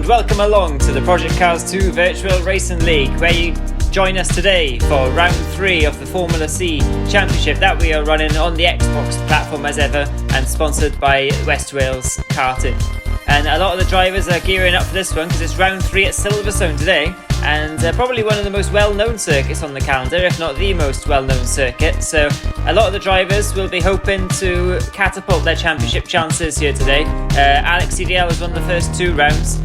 and welcome along to the Project Cars 2 Virtual Racing League, where you join us today for round 3 of the Formula C Championship that we are running on the Xbox platform as ever, and sponsored by West Wales Karting. And a lot of the drivers are gearing up for this one because it's round 3 at Silverstone today, and probably one of the most well-known circuits on the calendar, if not the most well-known circuit. So a lot of the drivers will be hoping to catapult their championship chances here today. Alex CDL has won the first 2 rounds,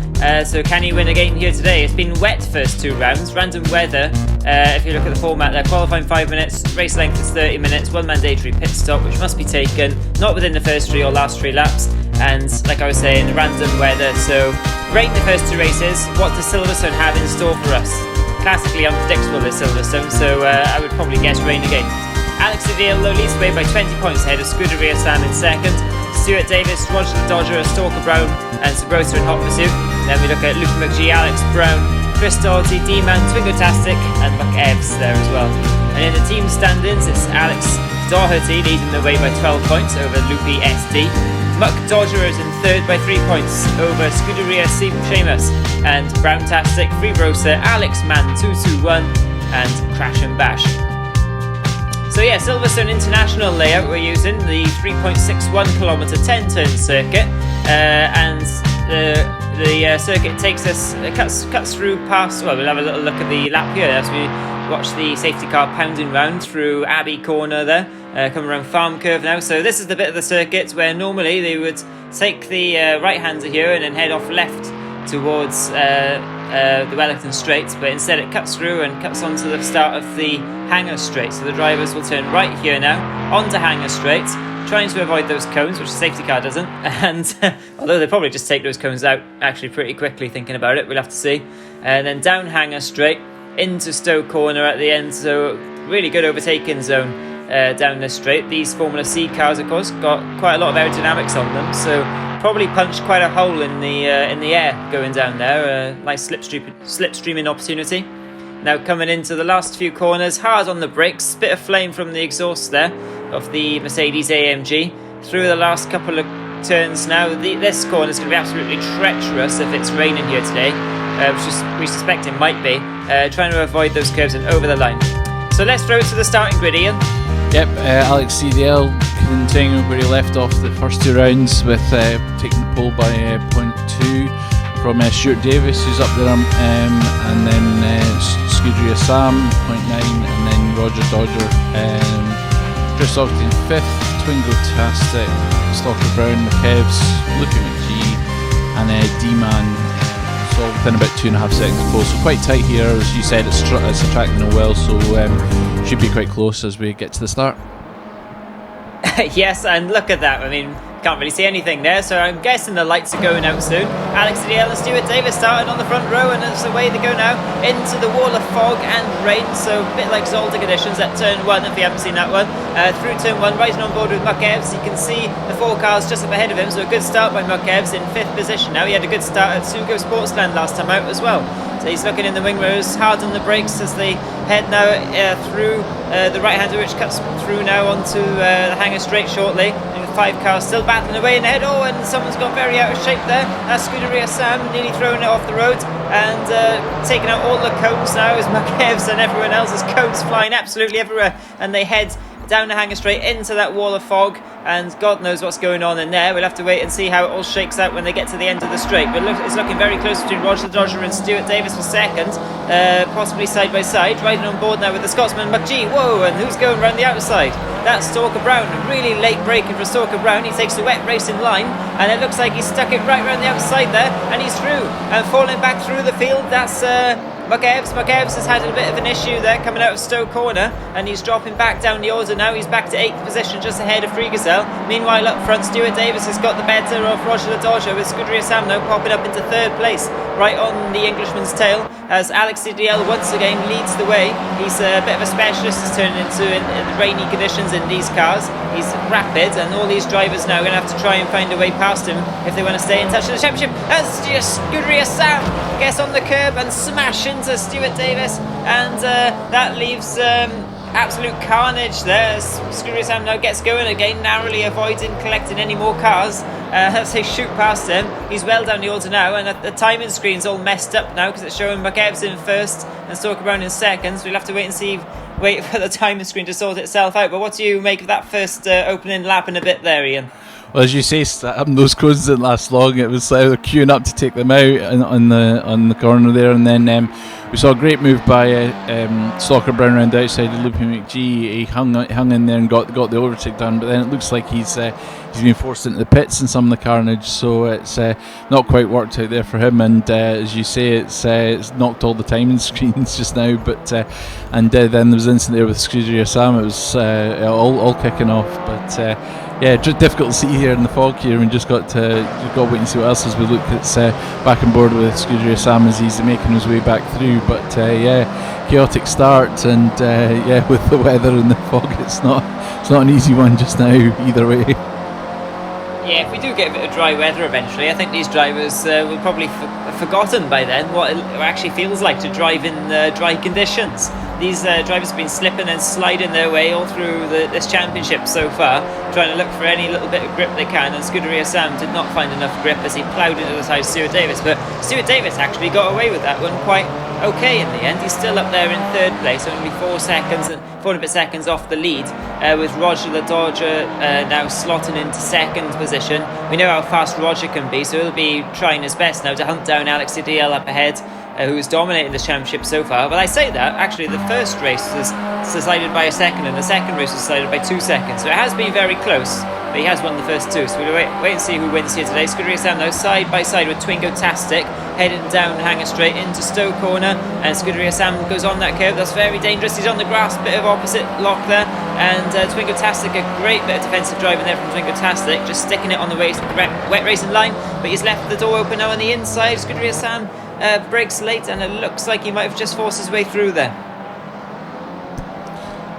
so can he win again here today? It's been wet first 2 rounds, random weather. If you look at the format there, qualifying 5 minutes, race length is 30 minutes, 1 mandatory pit stop, which must be taken, not within the first 3 or last 3 laps. And like I was saying, random weather. So rate the first 2 races. What does Silverstone have in store for us? Classically unpredictable this Silverstone, so I would probably guess rain again. Alex Adil leads the way by 20 points ahead of Scuderia Sam in second. Stuart Davis, Roger the Dodger, Stalker Brown and Sabrosa in hot pursuit. Then we look at Luke McGee, Alex Brown, Chris Doherty, D-Man, Twingo-tastic and Muck Evs there as well. And in the team standings, it's Alex Doherty leading the way by 12 points over Loopy SD. Muck Dodger is in third by 3 points over Scuderia Seamus and Browntastic, Freebrosa, Alex Man 221 and Crash and Bash. So yeah, Silverstone International layout we're using, the 3.61km 10-turn circuit, and the circuit takes us, cuts through past, well, we'll have a little look at the lap here as we watch the safety car pounding round through Abbey Corner there, coming around Farm Curve now. So this is the bit of the circuit where normally they would take the right-hander here and then head off left towards the Wellington Straight, but instead it cuts through and cuts onto the start of the Hangar Straight. So the drivers will turn right here now onto Hangar Straight, trying to avoid those cones, which the safety car doesn't. And although they probably just take those cones out actually pretty quickly, thinking about it, we'll have to see. And then down Hangar Straight into Stowe Corner at the end. So really good overtaking zone down this straight. These Formula C cars, of course, got quite a lot of aerodynamics on them, so probably punched quite a hole in the air going down there. Nice slipstreaming opportunity. Now coming into the last few corners, hard on the brakes, bit of flame from the exhaust there of the Mercedes AMG. Through the last couple of turns now, this corner is going to be absolutely treacherous if it's raining here today, which we suspect it might be, trying to avoid those curves and over the line. So let's throw it to the starting grid, Ian. Yep, Alex CDL continuing where he left off the first 2 rounds with taking the pole by 0.2 from Stuart Davis, who's up there, and then Scuderia Sam 0.9, and then Roger Dodger, Chris Doherty in 5th, Twingo-tastic, Stalker Brown, McKevs, Luke McGee and D-Man, so within about 2.5 seconds of pole. So quite tight here, as you said, it's attracting a well, so should be quite close as we get to the start. Yes, and look at that. I mean, can't really see anything there, so I'm guessing the lights are going out soon. Alex Adil and Stuart Davis started on the front row, and it's away they go now into the wall of fog and rain, so a bit like Zolder conditions at turn 1 if you haven't seen that one. Through turn 1, rising on board with Muck Evs. You can see the 4 cars just up ahead of him, so a good start by Muck Evs in 5th position now. He had a good start at Sugo Sportsland last time out as well. So he's looking in the wing mirrors, hard on the brakes as they head now through the right-hander, which cuts through now onto the Hangar Straight shortly. And the 5 cars still battling away in the head. Oh, and someone's got very out of shape there. That's Scuderia Sam nearly throwing it off the road and taking out all the cones now as McKevs and everyone else's cones flying absolutely everywhere. And they head down the Hangar Straight into that wall of fog, and God knows what's going on in there. We'll have to wait and see how it all shakes out when they get to the end of the straight. But it's looking very close between Roger Dodger and Stuart Davis for second, possibly side by side. Riding on board now with the Scotsman McGee. Whoa, and who's going around the outside? That's Stalker Brown. Really late braking for Stalker Brown. He takes the wet racing line, and it looks like he's stuck it right around the outside there, and he's through and falling back through the field. That's Muck Evs. Muck Evs has had a bit of an issue there coming out of Stowe Corner, and he's dropping back down the order now. He's back to 8th position, just ahead of Free Gazelle. Meanwhile, up front, Stuart Davis has got the better of Roger the Dodger, with Scuderia Sam now popping up into 3rd place, right on the Englishman's tail, as Alex CDL once again leads the way. He's a bit of a specialist, he's turning into in rainy conditions in these cars. He's rapid, and all these drivers now are going to have to try and find a way past him if they want to stay in touch with the championship. As Scuderia Sam gets on the curb and smash into Stuart Davis, and that leaves absolute carnage there. Scuderi Sam now gets going again, narrowly avoiding collecting any more cars. As they shoot past him, he's well down the order now, and the timing screen's all messed up now because it's showing McEvs in first and Stalker Brown in second. So we'll have to wait for the timing screen to sort itself out. But what do you make of that first opening lap in a bit there, Ian? Well, as you say, those cones didn't last long. It was they're queuing up to take them out on the corner there, and then we saw a great move by Stalker Brown around the outside of Loopy McGee. He hung in there and got the overtake done, but then it looks like he's been forced into the pits in some of the carnage, so it's not quite worked out there for him. And as you say, it's knocked all the timing screens just now. But then there was an incident there with Scuderi Sam. It was all kicking off, but. Yeah, just difficult to see here in the fog here. We just got to wait and see what else as we look at back on board with Scuderi Sam as he's making his way back through. But chaotic start, and with the weather and the fog, it's not an easy one just now either way. Yeah, if we do get a bit of dry weather eventually, I think these drivers will probably have forgotten by then what it actually feels like to drive in dry conditions. These drivers have been slipping and sliding their way all through this championship so far, trying to look for any little bit of grip they can, and Scuderi Sam did not find enough grip as he ploughed into the side of Stuart Davis. But Stuart Davis actually got away with that one quite okay in the end. He's still up there in third place, only 4 and a bit seconds off the lead, with Roger the Dodger now slotting into second position. We know how fast Roger can be, so he'll be trying his best now to hunt down Alex CDL up ahead, who's dominated this championship so far. But I say that, actually, the first race was decided by a second, and the second race was decided by 2 seconds. So it has been very close, but he has won the first two. So we'll wait and see who wins here today. Scuderi Sam now side by side with Twingo Tastic, heading down Hanger Straight into Stowe Corner, and Scuderi Sam goes on that curve. That's very dangerous. He's on the grass, bit of opposite lock there, and Twingo Tastic, a great bit of defensive driving there from Twingo Tastic, just sticking it on the wet racing line, but he's left the door open now on the inside. Scuderi Sam breaks late, and it looks like he might have just forced his way through there.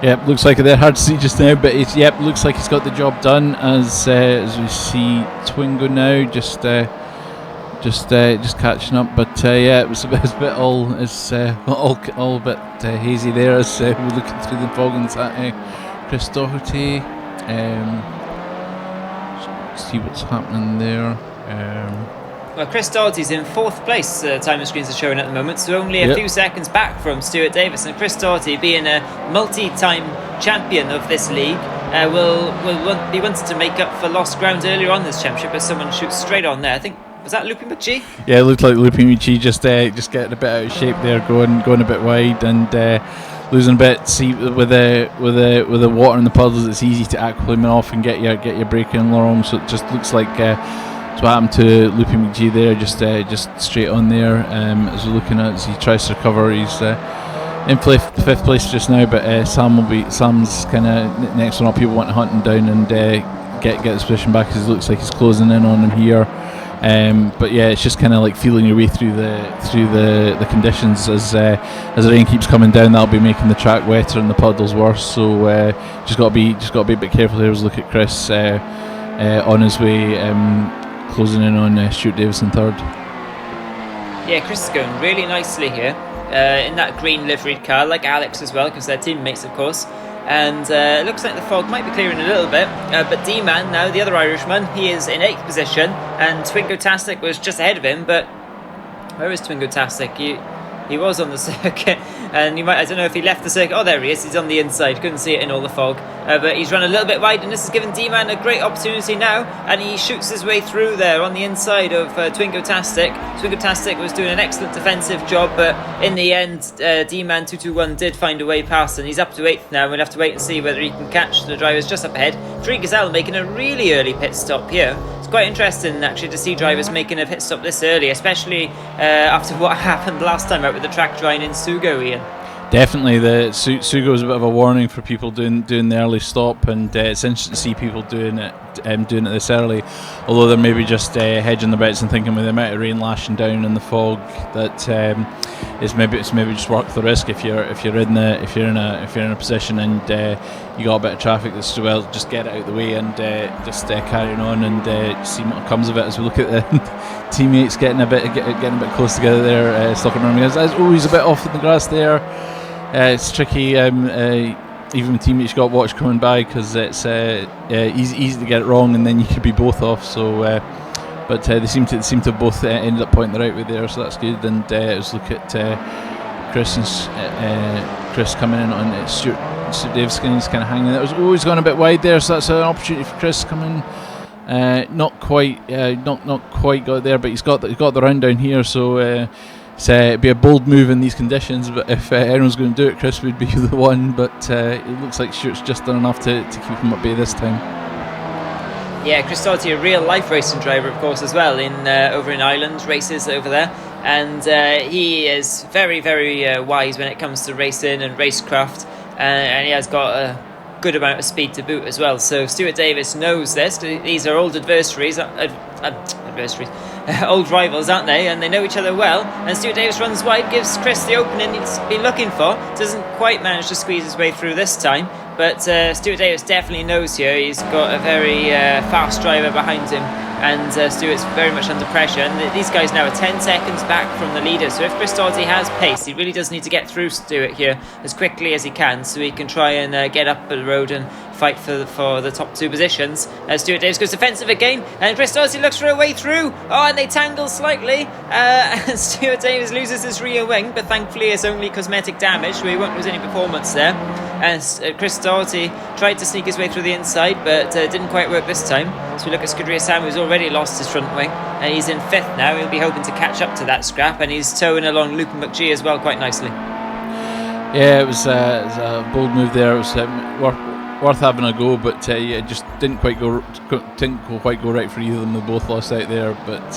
Yep, looks like they're hard to see just now, but looks like he's got the job done as we see Twingo now just catching up. But it was a bit all a bit hazy there as we're looking through the fog and Chris Doherty. See what's happening there. Well, Chris Doherty's in fourth place, timing screens are showing at the moment, so only a few seconds back from Stuart Davis. And Chris Doherty, being a multi-time champion of this league, will be wanted to make up for lost ground earlier on this championship as someone shoots straight on there. I think, was that Loopy McGee? Yeah, it looked like Loopy McGee just getting a bit out of shape there, going a bit wide and losing a bit. See, with the water in the puddles, it's easy to acclimate off and get your braking wrong. So it just looks like. That's what happened to Loopy McGee there, just straight on there. As we're looking at, as he tries to recover, he's in fifth place just now. But Sam's kind of next one up. People want to hunt him down and get his position back, because it looks like he's closing in on him here. But yeah, it's just kind of like feeling your way through the conditions as the rain keeps coming down. That'll be making the track wetter and the puddles worse. So just got to be a bit careful here. As we look at Chris on his way. Closing in on Stuart Davis in third. Yeah, Chris is going really nicely here in that green liveried car, like Alex as well, because they're teammates, of course. And it looks like the fog might be clearing a little bit, but D-Man now, the other Irishman, he is in 8th position, and Twingo Tastic was just ahead of him. But where is Twingo Tastic? He was on the circuit, and I don't know if he left the circuit. Oh, there he is. He's on the inside. Couldn't see it in all the fog, but he's run a little bit wide, and this has given D-Man a great opportunity now, and he shoots his way through there on the inside of Twingo Tastic. Twingo Tastic was doing an excellent defensive job, but in the end, D-Man 221 did find a way past, and he's up to 8th now. We'll have to wait and see whether he can catch the drivers just up ahead. Free Gazelle making a really early pit stop here. It's quite interesting actually to see drivers making a pit stop this early, especially after what happened last time out with the track drying in Sugo, Ian. Definitely, the Sugo is a bit of a warning for people doing the early stop, and it's interesting to see people doing it this early. Although they're maybe just hedging the bets and thinking with the amount of rain lashing down in the fog that it's maybe just worth the risk if you're in a position and you got a bit of traffic that's just get it out of the way and just carrying on and see what comes of it. As we look at the teammates getting a bit close together there, Stalker Brown is always a bit off in the grass there. It's tricky. even teammates you got to watch coming by, because it's easy to get it wrong and then you could be both off. So, but they seem to both ended up pointing the right way there, so that's good. And let's look at Chris coming in on Stuart Davis. He's kind of hanging. It was always gone a bit wide there, so that's an opportunity for Chris coming. Not quite got there, but he's got the round down here. So. It'd be a bold move in these conditions, but if anyone's going to do it, Chris would be the one. But it looks like Stuart's just done enough to keep him at bay this time. Yeah, Chris Doherty, a real life racing driver, of course, as well, in over in Ireland races over there, and he is very, very wise when it comes to racing and racecraft, and he has got a good amount of speed to boot as well. So Stuart Davis knows this. These are old adversaries. Old rivals, aren't they? And they know each other well. And Stuart Davis runs wide, gives Chris the opening he's been looking for. Doesn't quite manage to squeeze his way through this time, but Stuart Davis definitely knows here. He's got a very fast driver behind him, and Stuart's very much under pressure. And these guys now are 10 seconds back from the leader. So if Chris Doherty has pace, he really does need to get through Stuart here as quickly as he can, so he can try and get up the road and fight for the top two positions. Stuart Davis goes defensive again, and Chris Doherty looks for a way through. Oh, and they tangle slightly. And Stuart Davis loses his rear wing, but thankfully it's only cosmetic damage, so he won't lose any performance there. And Chris Doherty tried to sneak his way through the inside, but didn't quite work this time. So we look at Scudria Sam, who's already lost his front wing, and he's in 5th now. He'll be hoping to catch up to that scrap, and he's towing along Lupin McGee as well quite nicely. Yeah, it was a bold move there. It was worth having a go, but it just didn't quite go right for either of them. They both lost out there, but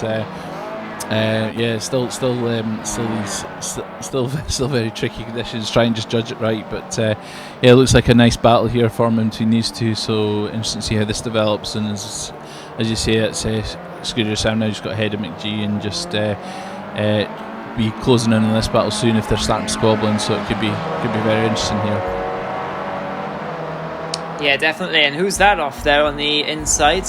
still very tricky conditions. Try and just judge it right, but it looks like a nice battle here forming between these two. So interesting to see how this develops. And as you say, it's Scudria Sam now just got ahead of McGee and just be closing in on this battle soon if they're starting squabbling. So it could be very interesting here. Yeah, definitely. And who's that off there on the inside?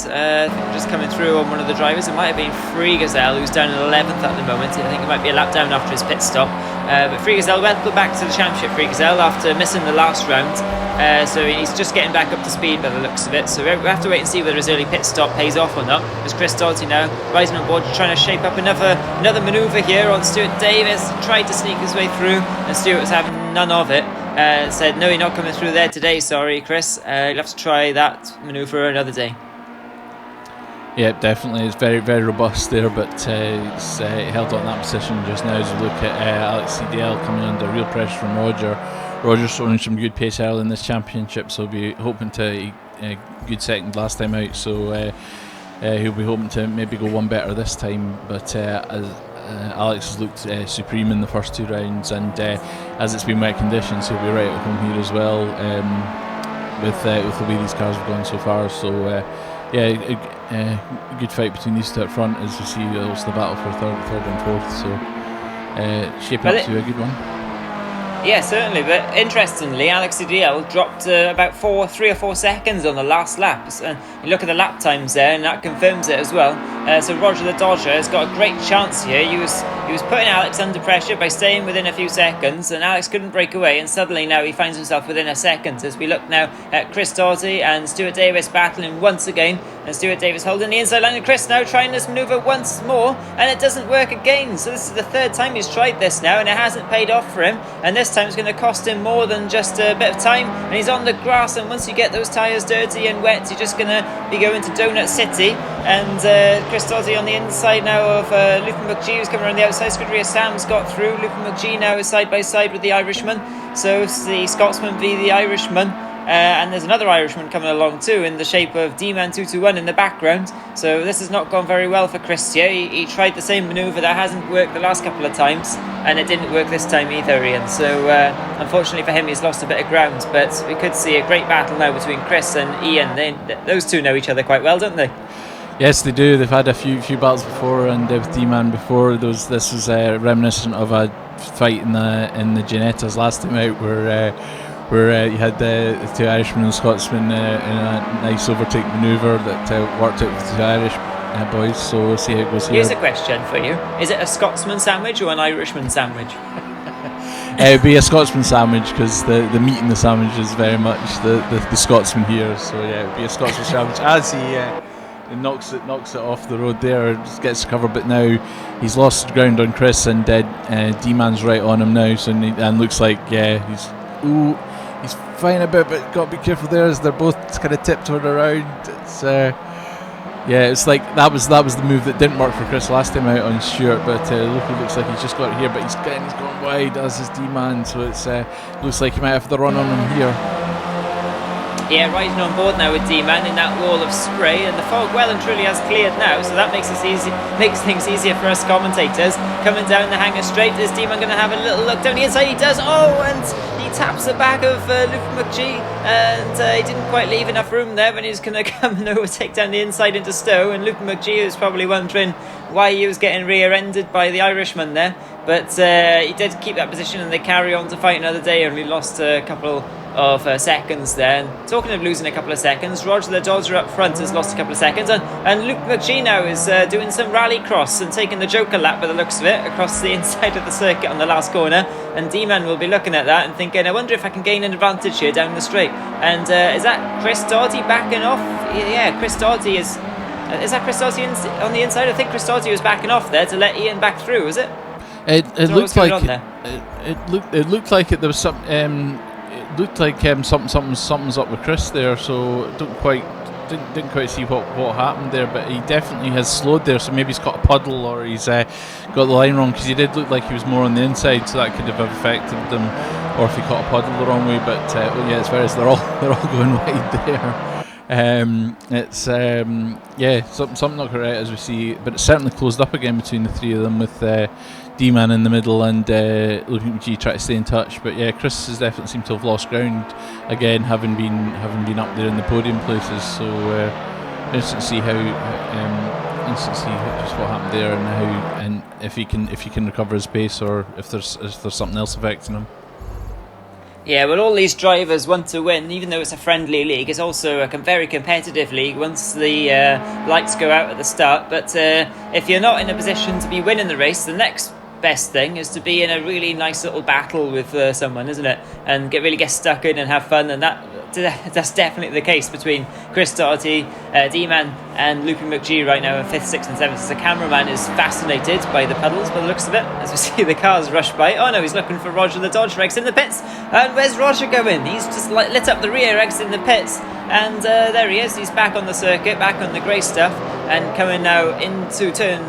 Just coming through on one of the drivers. It might have been Free Gazelle, who's down in 11th at the moment. I think it might be a lap down after his pit stop. But Free Gazelle, welcome back to the championship, Free Gazelle, after missing the last round. So he's just getting back up to speed by the looks of it. So we have to wait and see whether his early pit stop pays off or not. There's Chris Doherty now rising on board, trying to shape up another manoeuvre here on Stuart Davis. Tried to sneak his way through, and Stuart was having none of it. Said, no, you're not coming through there today, sorry Chris, you'll have to try that manoeuvre another day. Yeah, definitely, it's very, very robust there, but it's held on that position just now. As we look at Alex CDL coming under real pressure from Roger's showing some good pace early in this championship, so we'll be hoping to a good second last time out, so he'll be hoping to maybe go one better this time, but Alex has looked supreme in the first 2 rounds, and as it's been wet conditions, he'll be right at home here as well, with the way these cars have gone so far. So a good fight between these two up front, as you see also the battle for third and fourth, so shaping up to a good one. Yeah, certainly, but interestingly, Alex CDL dropped about 3 or 4 seconds on the last lap. And you look at the lap times there, and that confirms it as well. So Roger the Dodger has got a great chance here. He was putting Alex under pressure by staying within a few seconds, and Alex couldn't break away, and suddenly now he finds himself within a second. As we look now at Chris Doherty and Stuart Davis battling once again, and Stuart Davis holding the inside line, and Chris now trying this manoeuvre once more, and it doesn't work again. So this is the 3rd time he's tried this now, and it hasn't paid off for him, and this time it's going to cost him more than just a bit of time. And he's on the grass, and once you get those tyres dirty and wet, you're just going to be going to Donut City. And Chris Doherty on the inside now of Lupin McGee, who's coming around the outside. Scudria Sam's got through. Lupin McGee now is side by side with the Irishman, so it's the Scotsman v the Irishman. And there's another Irishman coming along too, in the shape of D-Man 221 in the background. So this has not gone very well for Chris here. He tried the same manoeuvre that hasn't worked the last couple of times, and it didn't work this time either, Ian. So unfortunately for him, he's lost a bit of ground. But we could see a great battle now between Chris and Ian. Those two know each other quite well, don't they? Yes, they do. They've had a few battles before, and with D-Man before. This was reminiscent of a fight in the Ginettas last time out, where you had the 2 Irishmen and Scotsmen in a nice overtake manoeuvre that worked out with the 2 Irish boys. So we'll see how it goes here. Here's a question for you: is it a Scotsman sandwich or an Irishman sandwich? It'd be a Scotsman sandwich because the meat in the sandwich is very much the Scotsman here. So yeah, it'd be a Scotsman sandwich as he knocks it off the road there, just gets covered. But now he's lost ground on Chris, and D-Man's right on him now. So and looks like he's fine a bit, but got to be careful there as they're both kind of tiptoed around. It's it's like that was the move that didn't work for Chris last time out on Stewart, but looks like he's just got it here, but he's gone wide as his D-Man, so it's looks like he might have the run on him here. Yeah, riding on board now with D-Man in that wall of spray, and the fog well and truly has cleared now, so that makes things easier for us commentators. Coming down the hanger straight, is D-Man going to have a little look down the inside? He does. And he taps the back of Luke McGee, and he didn't quite leave enough room there when he's going to come and overtake down the inside into Stowe. And Luke McGee was probably wondering why he was getting rear-ended by the Irishman there, but he did keep that position, and they carry on to fight another day. Only lost a couple of seconds there. And talking of losing a couple of seconds, Roger the Dodger up front has lost a couple of seconds, and Luke McGee now is doing some rallycross and taking the Joker lap by the looks of it across the inside of the circuit on the last corner, and D-Man will be looking at that and thinking, I wonder if I can gain an advantage here down the straight. And is that Chris Doughty backing off? Yeah, Chris Doughty is that Chris Doughty on the inside? I think Chris Doughty was backing off there to let Ian back through, was it? It looked like it looked like there was some it looked like something's up with Chris there, so didn't quite see what happened there, but he definitely has slowed there, so maybe he's got a puddle or he's got the line wrong, because he did look like he was more on the inside, so that could have affected them, or if he caught a puddle the wrong way. But as far as they're all going wide there. It's something not correct as we see, but it's certainly closed up again between the three of them, with D-Man in the middle and Luke McGee trying to stay in touch. But yeah, Chris has definitely seemed to have lost ground again, having been up there in the podium places. So interesting to see just what happened there, and if he can recover his pace, or if there's something else affecting him. Yeah, well, all these drivers want to win, even though it's a friendly league. It's also a very competitive league once the lights go out at the start. But if you're not in a position to be winning the race, the next best thing is to be in a really nice little battle with someone, isn't it? And really get stuck in and have fun. And that's definitely the case between Chris Doughty, D-Man and Luke McGee right now in 5th, 6th and 7th. The cameraman is fascinated by the puddles by the looks of it, as we see the cars rush by. Oh no, he's looking for Roger the Dodger exit in the pits. And where's Roger going? He's just lit up the rear exit in the pits. And there he is. He's back on the circuit, back on the grey stuff, and coming now into turn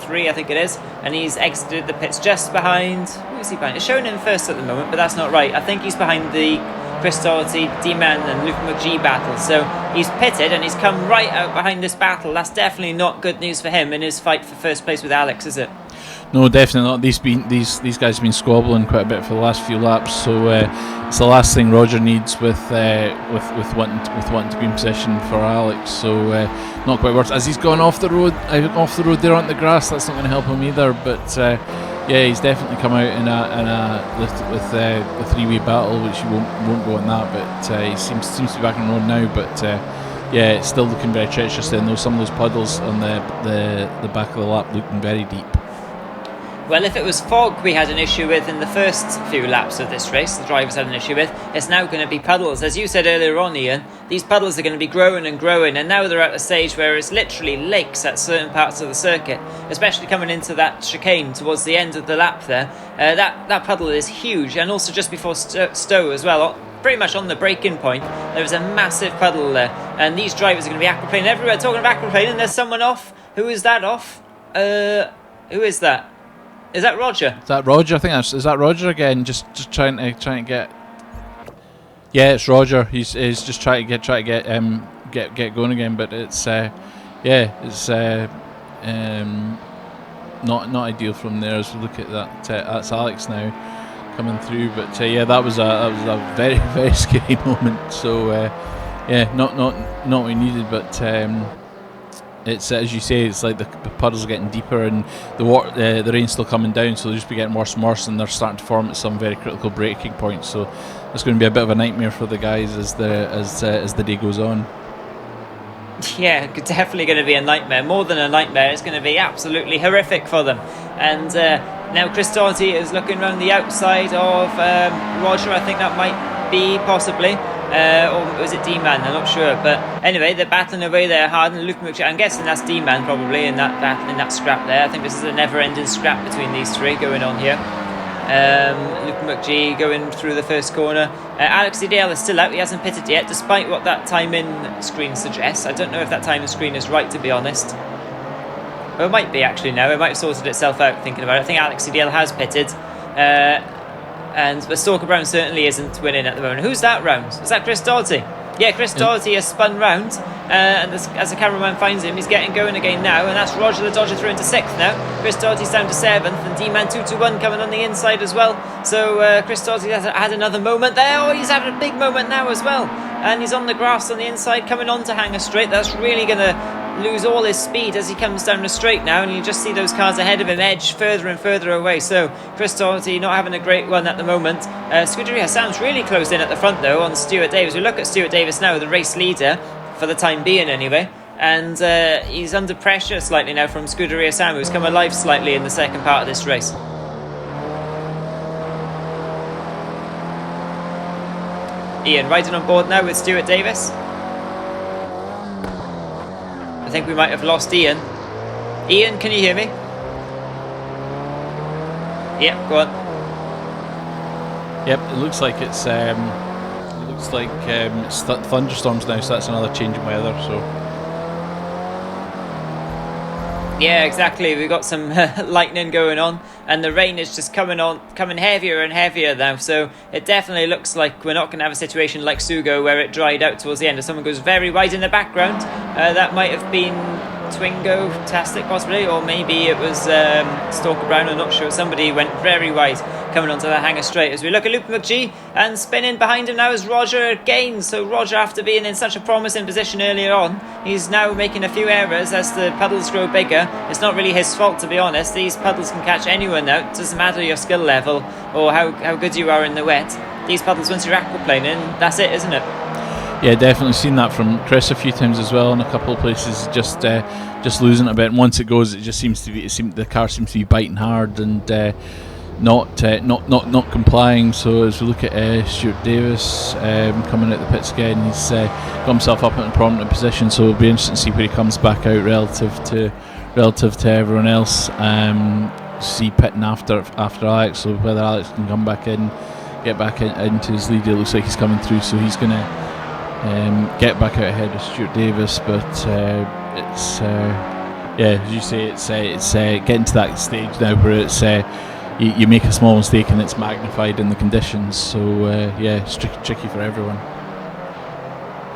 3, I think it is. And he's exited the pits just behind... Who is he behind? It's showing him first at the moment, but that's not right. I think he's behind the Chris Doughty, D-Man and Luke McGee battle. So he's pitted and he's come right out behind this battle. That's definitely not good news for him in his fight for first place with Alex, is it? No, definitely not. These guys have been squabbling quite a bit for the last few laps, so it's the last thing Roger needs with wanting to be in position for Alex. So not quite worth. As he's gone off the road there on the grass, that's not going to help him either. But he's definitely come out with a three-way battle, which he won't go on that. But he seems to be back on the road now. But it's still looking very treacherous. Then though, some of those puddles on the back of the lap looking very deep. Well, if it was fog we had an issue with in the first few laps of this race, the drivers had an issue with, it's now going to be puddles. As you said earlier on, Ian, these puddles are going to be growing and growing, and now they're at a stage where it's literally lakes at certain parts of the circuit, especially coming into that chicane towards the end of the lap there. That puddle is huge, and also just before Stowe as well, pretty much on the breaking point, there's a massive puddle there, and these drivers are going to be aquaplaning everywhere. Talking of aquaplaning, there's someone off. Who is that off? Who is that? Is that Roger? Is that Roger? I think is that Roger again? Just trying to get. Yeah, it's Roger. He's just trying to get going again. But it's not ideal from there. As we look at that, that's Alex now coming through. But that was a very very scary moment. So not what we needed, but. It's as you say, it's like the puddles are getting deeper and the rain's still coming down, so they'll just be getting worse and worse, and they're starting to form at some very critical braking points. So it's going to be a bit of a nightmare for the guys as the day goes on. Yeah, definitely going to be a nightmare. More than a nightmare, it's going to be absolutely horrific for them. And Now Chris Doughty is looking around the outside of Roger. I think that might be possibly. Or was it D-Man? I'm not sure. But anyway, they're battling away there hard. And Luke McGee, I'm guessing that's D-Man probably in that scrap there. I think this is a never-ending scrap between these three going on here. Luke McGee going through the first corner. Alex CDL is still out. He hasn't pitted yet, despite what that timing screen suggests. I don't know if that timing screen is right, to be honest. Well, it might be actually now. It might have sorted itself out thinking about it. I think Alex CDL has pitted. But Stalker Brown certainly isn't winning at the moment. Who's that round? Is that Chris Doughty? Yeah, Chris Doughty has spun round. And as the cameraman finds him, he's getting going again now. And that's Roger the Dodger through into 6th now. Chris Doughty's down to 7th. And D-Man 221 coming on the inside as well. So Chris Doughty has had another moment there. Oh, he's having a big moment now as well. And he's on the grass on the inside coming on to Hanger Straight. That's really going to lose all his speed as he comes down the straight now, and you just see those cars ahead of him edge further and further away. So Chris Doughty not having a great one at the moment. Scuderia Hassan's really closed in at the front though on Stuart Davis. We look at Stuart Davis now, the race leader for the time being anyway, and he's under pressure slightly now from Scuderia Hassan, who's come alive slightly in the second part of this race. Ian riding on board now with Stuart Davis. I think we might have lost Ian. Ian, can you hear me? Yep, go on. Yep, it looks like it's thunderstorms now, so that's another change in weather. So yeah, exactly. We've got some lightning going on, and the rain is just coming heavier and heavier now. So it definitely looks like we're not going to have a situation like Sugo where it dried out towards the end. If someone goes very wide in the background, that might have been Twingo Tastic possibly, or maybe it was Stalker Brown, I'm not sure. Somebody went very wide coming onto the Hanger Straight. As we look at Luke McGee, and spinning behind him now is Roger again. So Roger, after being in such a promising position earlier on, he's now making a few errors as the puddles grow bigger. It's not really his fault, to be honest. These puddles can catch anyone out. It doesn't matter your skill level or how good you are in the wet. These puddles, once you're aquaplaning, that's it, isn't it? yeah, definitely seen that from Chris a few times as well in a couple of places. Just losing it a bit. And once it goes, it just seems to be. The car seems to be biting hard and not complying. So as we look at Stuart Davis coming out the pits again, he's got himself up in a prominent position. So it'll be interesting to see where he comes back out relative to everyone else. See pitting after Alex, so whether Alex can come back in, get back into his lead. It looks like he's coming through, so he's going to get back out ahead of Stuart Davis. But it's as you say, it's getting to that stage now where it's you make a small mistake and it's magnified in the conditions. So it's tricky for everyone.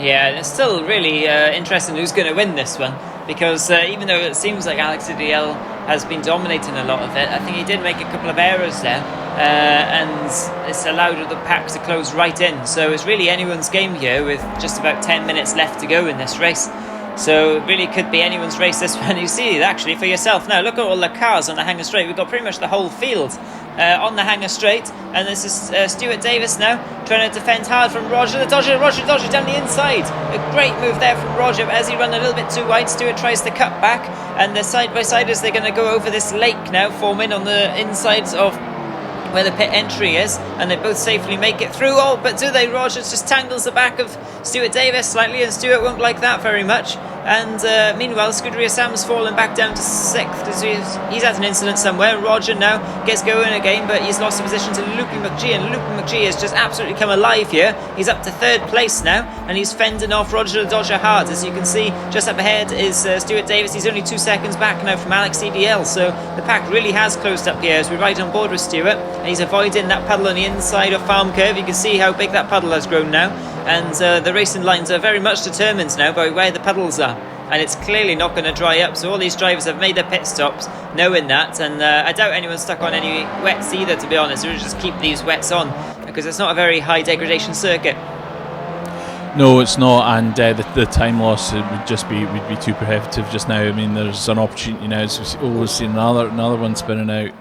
Yeah, and it's still really interesting who's going to win this one, because even though it seems like Alex DL has been dominating a lot of it, I think he did make a couple of errors there, and it's allowed the pack to close right in. So it's really anyone's game here with just about 10 minutes left to go in this race. So it really could be anyone's race this one. You see it actually for yourself now. Look at all the cars on the Hanger Straight. We've got pretty much the whole field on the Hanger Straight, and this is Stuart Davis now trying to defend hard from Roger the Dodger down the inside. A great move there from Roger, but as he ran a little bit too wide, Stuart tries to cut back, and the side by side as they're going to go over this lake now, forming on the insides of where the pit entry is, and they both safely make it through. Oh, but do they? Rogers just tangles the back of Stuart Davis slightly, and Stuart won't like that very much. And meanwhile, Scuderia Sam's fallen back down to 6th because he's had an incident somewhere. Roger now gets going again, but he's lost the position to Luke McGee, and Luke McGee has just absolutely come alive here. He's up to 3rd place now, and he's fending off Roger the Dodger hard. As you can see, just up ahead is Stuart Davis. He's only 2 seconds back now from Alex CDL, so the pack really has closed up here as we ride on board with Stuart, and he's avoiding that puddle on the inside of Farm Curve. You can see how big that puddle has grown now, and the racing lines are very much determined now by where the puddles are, and it's clearly not going to dry up. So all these drivers have made their pit stops knowing that, and I doubt anyone's stuck on any wets either, to be honest. We'll just keep these wets on because it's not a very high degradation circuit. No, it's not, and the time loss would be too prohibitive just now. I mean, there's an opportunity now. As we've always seen another one spinning out.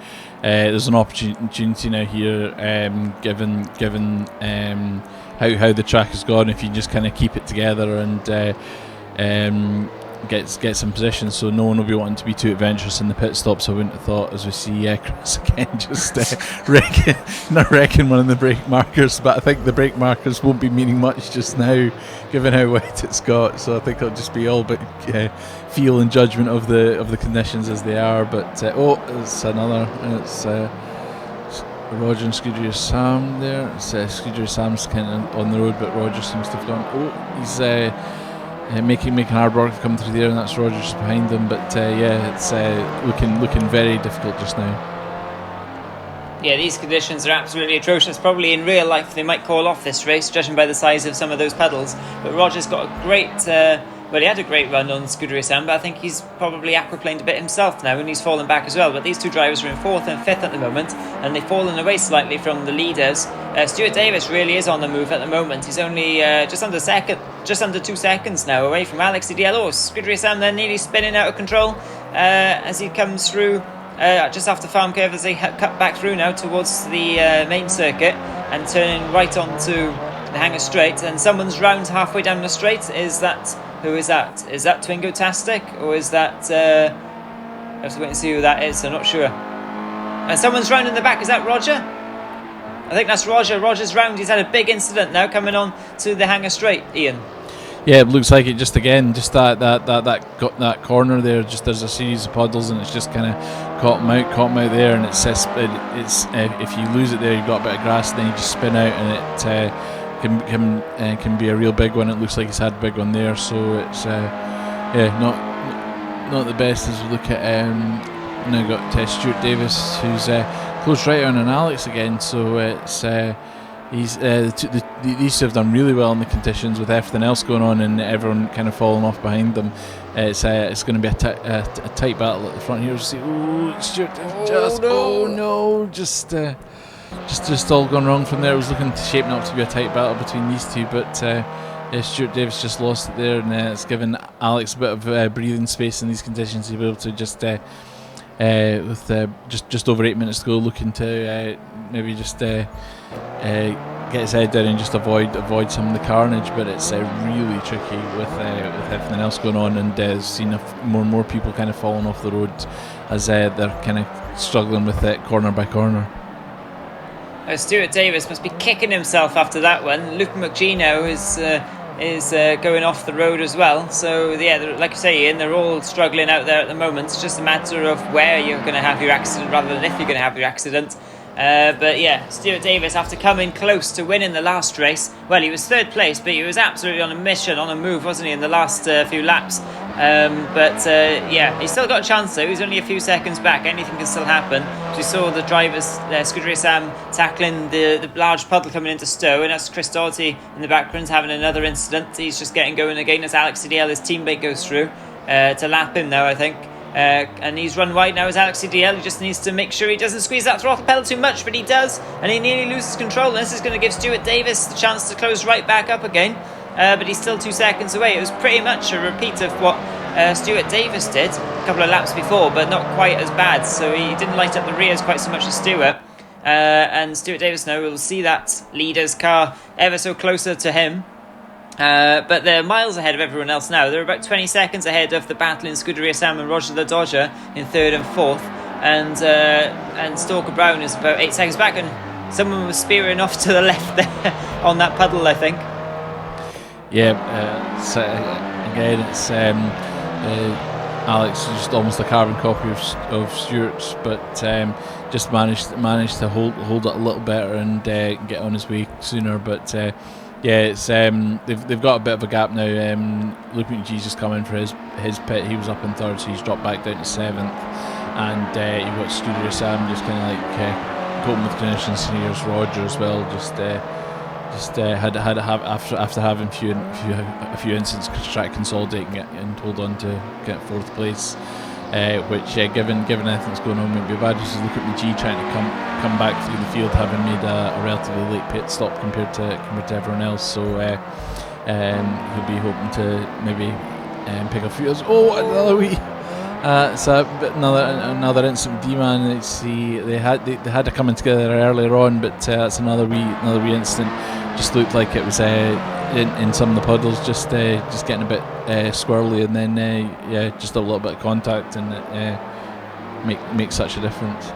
There's an opportunity now here, given how the track has gone. If you just kind of keep it together and gets in position, so no one will be wanting to be too adventurous in the pit stops. I wouldn't have thought, as we see Chris again just wrecking one of the brake markers, but I think the brake markers won't be meaning much just now, given how wet it's got. So I think it'll just be all but feel and judgment of the conditions as they are. But it's another. It's Roger and Scuderier Sam there. It's Scuderier Sam's kind of on the road, but Roger seems to have gone. He's making hard work to come through there, and that's Roger just behind him. But it's looking very difficult just now. Yeah, these conditions are absolutely atrocious. Probably in real life they might call off this race, judging by the size of some of those puddles. But Roger's got a great. He had a great run on Scuderier Sam, but I think he's probably aquaplaned a bit himself now, and he's fallen back as well. But these two drivers are in 4th and 5th at the moment, and they've fallen away slightly from the leaders. Stuart Davis really is on the move at the moment. He's only just under 2 seconds now away from Alex CDL. Scuderier Sam then nearly spinning out of control as he comes through just after Farm Curve, as they cut back through now towards the main circuit and turning right onto the Hangar Straight. And someone's round halfway down the straight. Who is that? Is that Twingo Tastic, or is that... I have to wait and see who that is, I'm not sure. And someone's round in the back. Is that Roger? I think that's Roger. Roger's round. He's had a big incident now coming on to the Hangar Straight, Ian. Yeah, it looks like it just that corner there. Just there's a series of puddles, and it's just kind of caught him out there. And it's if you lose it there, you've got a bit of grass, then you just spin out, and it can be a real big one. It looks like he's had a big one there, so it's not the best as we look at now got Stuart Davis, who's close right on Alex again. So it's these two have done really well in the conditions with everything else going on and everyone kind of falling off behind them. It's going to be a tight battle at the front here. Stuart just all gone wrong from there. It was shaping up to be a tight battle between these two, but Stuart Davis just lost it there, and it's given Alex a bit of breathing space in these conditions to be able to just with just over 8 minutes to go, looking to maybe just get his head down and just avoid some of the carnage. But it's really tricky with everything else going on, and seeing more and more people kind of falling off the road as they're kind of struggling with it corner by corner. Stuart Davis must be kicking himself after that one. Luke McGino is going off the road as well. So yeah, like you say, Ian, they're all struggling out there at the moment. It's just a matter of where you're going to have your accident rather than if you're going to have your accident. But yeah, Stuart Davis, after coming close to winning the last race, well, he was 3rd place, but he was absolutely on a mission, on a move, wasn't he, in the last few laps. Yeah, he's still got a chance though. He's only a few seconds back. Anything can still happen. We saw the drivers, Scuderier Sam tackling the large puddle coming into Stowe, and that's Chris Doherty in the background having another incident. He's just getting going again as Alex CDL, his teammate, goes through to lap him now, I think. And he's run wide now as Alex CDL. He just needs to make sure he doesn't squeeze that throttle pedal too much, but he does, and he nearly loses control. And this is going to give Stuart Davis the chance to close right back up again. But he's still 2 seconds away. It was pretty much a repeat of what Stuart Davis did a couple of laps before, but not quite as bad. So he didn't light up the rears quite so much as Stuart. And Stuart Davis now will see that leader's car ever so closer to him. But they're miles ahead of everyone else now. They're about 20 seconds ahead of the battling Scuderier Sam and Roger the Dodger in 3rd and 4th. And Stalker Brown is about 8 seconds back. And someone was spearing off to the left there on that puddle, I think. Yeah, again, it's Alex is just almost a carbon copy of Stuart's, but just managed to hold it a little better and get on his way sooner. But yeah, it's they've got a bit of a gap now. Luke McGee's just come in for his pit. He was up in 3rd, so he's dropped back down to 7th, and you've got Scuderier Sam just kind of like coping with conditions. And here's Roger as well, just had to have after having a few incidents, try to consolidate and hold on to get 4th place. Which given anything that's going on might be bad. Just look at McGee trying to come back through the field, having made a relatively late pit stop compared to everyone else. So he'll be hoping to maybe pick a few. Another wee. So another incident with D-Man. They had to come in together earlier on, but that's another wee incident. Just looked like it was in some of the puddles, just getting a bit squirrely, and then just a little bit of contact, and it makes such a difference.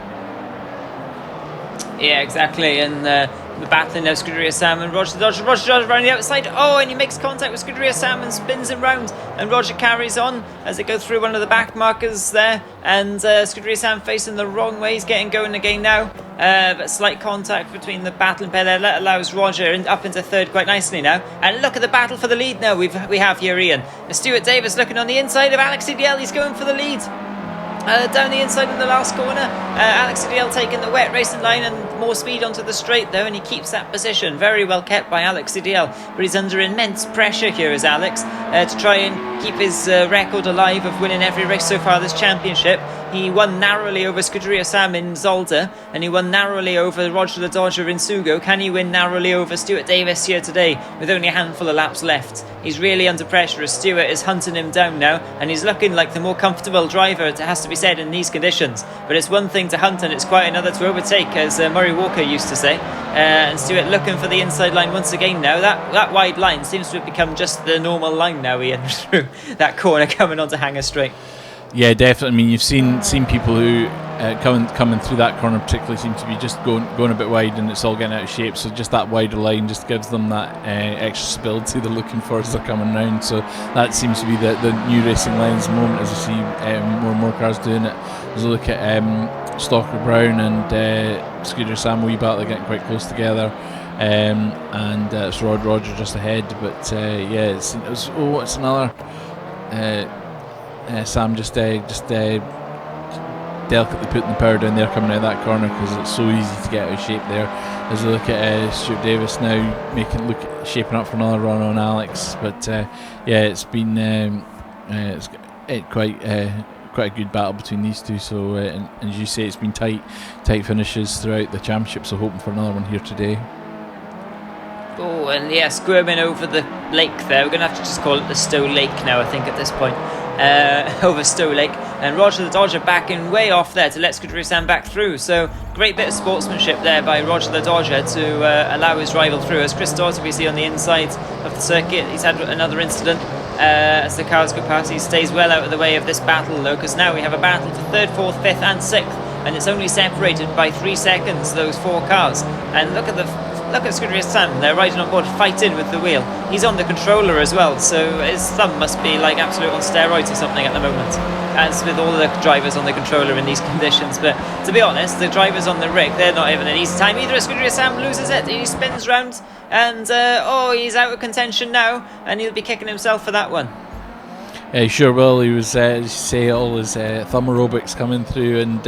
Yeah, exactly. And the battling now, Scuderia Sam and Roger the Dodger. Roger the Dodger around the outside. Oh, and he makes contact with Scuderia Sam and spins him round. And Roger carries on as they go through one of the back markers there. And Scuderia Sam facing the wrong way. He's getting going again now. But slight contact between the battling pair there. That allows Roger up into third quite nicely now. And look at the battle for the lead now we have here, Ian. Stuart Davis looking on the inside of Alex CDL. He's going for the lead. Down the inside in the last corner, Alex CDL taking the wet racing line and more speed onto the straight though, and he keeps that position. Very well kept by Alex CDL, but he's under immense pressure here as Alex to try and keep his record alive of winning every race so far this championship. He won narrowly over Scuderia Sam in Zolder, and he won narrowly over Roger the Dodger in Sugo. Can he win narrowly over Stuart Davis here today with only a handful of laps left? He's really under pressure as Stuart is hunting him down now, and he's looking like the more comfortable driver, it has to be said, in these conditions. But it's one thing to hunt and it's quite another to overtake, as Murray Walker used to say. And Stuart looking for the inside line once again now. That wide line seems to have become just the normal line now, Ian, through that corner coming onto Hanger Straight. Yeah, definitely. I mean, you've seen people who coming through that corner particularly seem to be just going a bit wide, and it's all getting out of shape. So just that wider line just gives them that extra stability they're looking for as they're coming round. So that seems to be the new racing lines at the moment, as I see more and more cars doing it. As I look at Stalker Brown and Scooter Sam Weebat, they're getting quite close together. And it's Roger just ahead. But it's another. Sam just delicately putting the power down there coming out of that corner, because it's so easy to get out of shape there. As we look at Stuart Davis now shaping up for another run on Alex, but it's been it's quite a good battle between these two. So and as you say, it's been tight finishes throughout the championship. So hoping for another one here today. Oh, and yeah, squirming over the lake there. We're going to have to just call it the Stowe Lake now, I think, at this point. Over Stowe Lake. And Roger the Dodger backing way off there to let Scuderia Sam back through. So, great bit of sportsmanship there by Roger the Dodger to allow his rival through. As Chris Dawson, we see on the inside of the circuit, he's had another incident. As the cars go past, he stays well out of the way of this battle, though, because now we have a battle for 3rd, 4th, 5th and 6th. And it's only separated by 3 seconds, those 4 cars. And look at Scuderia Sam, they're riding on board, fighting with the wheel. He's on the controller as well, so his thumb must be like absolute on steroids or something at the moment, as with all the drivers on the controller in these conditions. But to be honest, the drivers on the rig, they're not having an easy time either. Scuderia Sam loses it, he spins round, and he's out of contention now, and he'll be kicking himself for that one. He sure will. He was, as you say, all his thumb aerobics coming through, and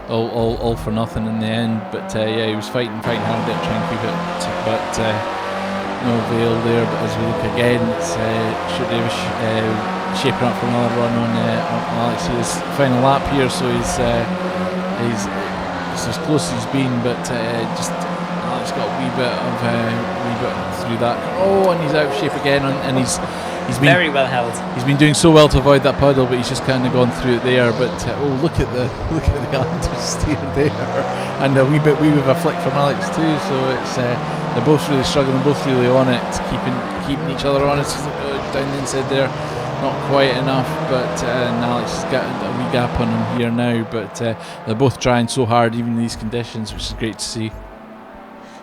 all for nothing in the end. But he was fighting hard there, trying to keep it, but no avail there. But as we look again, it's Stuart Davis shaping up for another run on Alex. His final lap here, so he's as close as he's been, but just Alex got a wee bit through that. Oh, and he's out of shape again, and he's been very well held. He's been doing so well to avoid that puddle, but he's just kind of gone through it there. But look at the understeer there, and a wee bit of a flick from Alex too. So it's they're both really struggling, both really on it, keeping each other honest. Down the inside there, not quite enough, but Alex has got a wee gap on him here now. But they're both trying so hard, even in these conditions, which is great to see.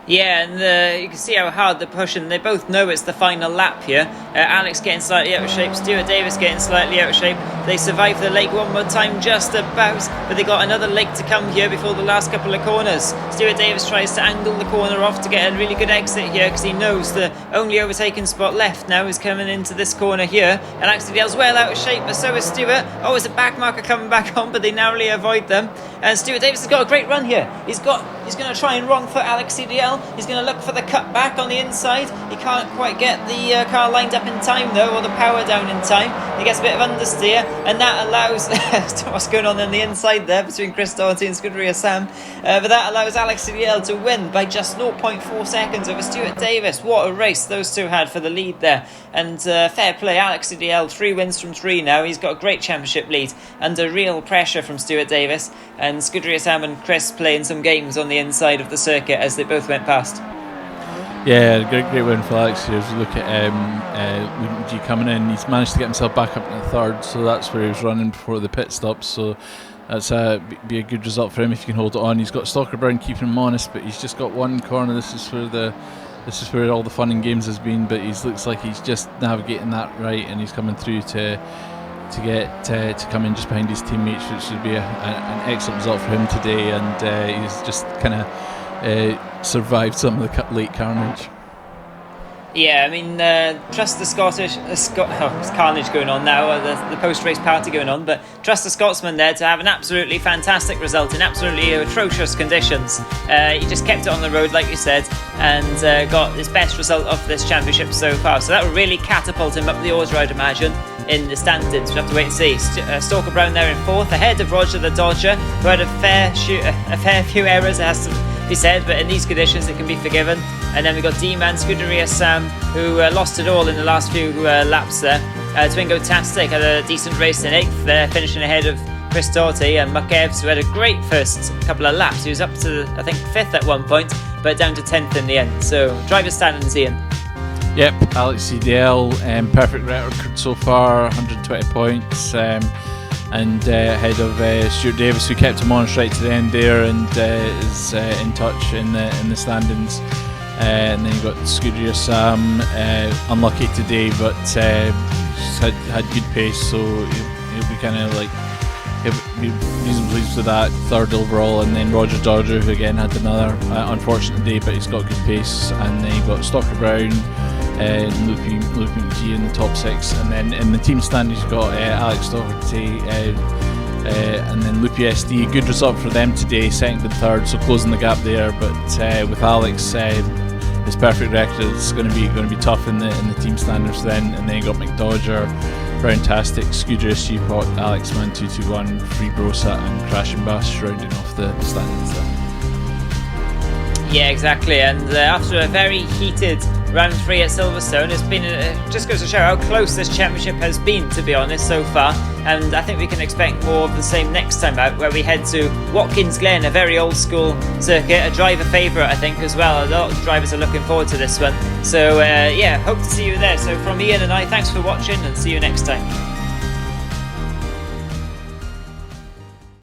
Yeah, and you can see how hard they're pushing. They both know it's the final lap here. Alex getting slightly out of shape, Stuart Davis getting slightly out of shape. They survive the lake one more time, just about, but they got another lake to come here before the last couple of corners. Stuart Davis tries to angle the corner off to get a really good exit here, because he knows the only overtaking spot left now is coming into this corner here. And Alex CDL's well out of shape, but so is Stuart. Oh, it's a back marker coming back on, but they narrowly avoid them. And Stuart Davis has got a great run here. He's going to try and wrong foot Alex CDL. He's going to look for the cut back on the inside. He can't quite get the car lined up in time though, or the power down in time. He gets a bit of understeer, and that allows what's going on the inside there between Chris Doherty and Scuderia Sam. But that allows Alex CDL to win by just 0.4 seconds over Stuart Davis. What a race those two had for the lead there. And fair play, Alex CDL, 3 wins from 3 now. He's got a great championship lead under real pressure from Stuart Davis. And Scuderia Sam and Chris playing some games on the inside of the circuit as they both went past. Yeah, great win for Alex here. As we look at Luke G coming in, he's managed to get himself back up in the third, so that's where he was running before the pit stop. So that's be a good result for him if he can hold it on. He's got Stalker Brown keeping him honest, but he's just got one corner. This is where all the fun and games has been. But he looks like he's just navigating that right, and he's coming through to come in just behind his teammates, which would be an excellent result for him today. And he's just kind of survived some of the late carnage. Yeah, I mean, trust the Scottish... it's carnage going on now, the post-race party going on, but trust the Scotsman there to have an absolutely fantastic result in absolutely atrocious conditions. He just kept it on the road, like you said, and got his best result of this championship so far. So that will really catapult him up the order, I'd imagine, in the standings. We'll have to wait and see. Stalker Brown there in fourth, ahead of Roger the Dodger, who had a fair few errors, it has to be said, but in these conditions it can be forgiven. And then we've got D-Man Scuderia Sam, who lost it all in the last few laps there. Twingo Tastic had a decent race in eighth there, finishing ahead of Chris Doughty, and Muck Evs, who had a great first couple of laps. He was up to, I think, fifth at one point, but down to 10th in the end. So driver's standings, Ian. Yep, Alex CDL, perfect record so far, 120 points. And ahead of Stuart Davis, who kept him honest right to the end there, and is in touch in the standings. And then you've got Scuderia Sam, unlucky today, but had good pace, so he'll be kind of like he'll be reasonably pleased with that, third overall. And then Roger Dodger, who again had another unfortunate day, but he's got good pace. And then you've got Stalker Brown, Luke McGee in the top six, and then in the team standings you've got Alex Doherty and then Loopy SD. Good result for them today, second and third, so closing the gap there. But with Alex, his perfect record is going to be tough in the team standards then. And then you got McDodger, Browntastic, Scuderia Sheepot, Alex Man 221, Free Brosa, and Crash and Bash rounding off the standings there. Yeah, exactly. And after a very heated round 3 at Silverstone, it's been just goes to show how close this championship has been, to be honest, so far. And I think we can expect more of the same next time out, where we head to Watkins Glen, a very old school circuit, a driver favourite, I think, as well. A lot of drivers are looking forward to this one. So yeah, hope to see you there. So from Ian and I, thanks for watching, and see you next time.